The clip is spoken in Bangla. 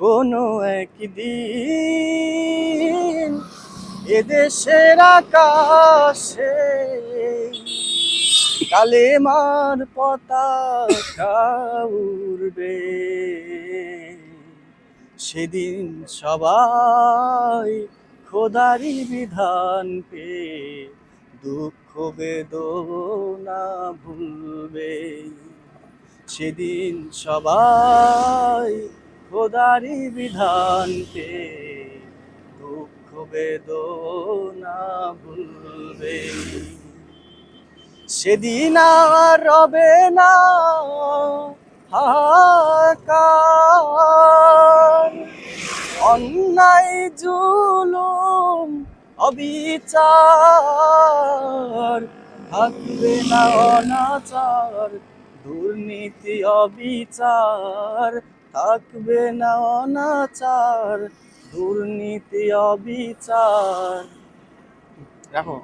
কোনো একদিন এদেশের আকাশে কালেমার পতাকা উড়বে, সেদিন সবাই খোদারি বিধান পেয়ে দুঃখ বেদনা ভুলবে। সেদিন সবাই খোদারি বিধান পেয়ে দুঃখ বেদনা ভুলবে। সেদিন আর রবে না হাহাকার, অন্যায় জুলুম অবিচার, থাকবে না অনাচার দুর্নীতি অবিচার, থাকবে না অনাচার দুর্নীতি অবিচার। রাখো।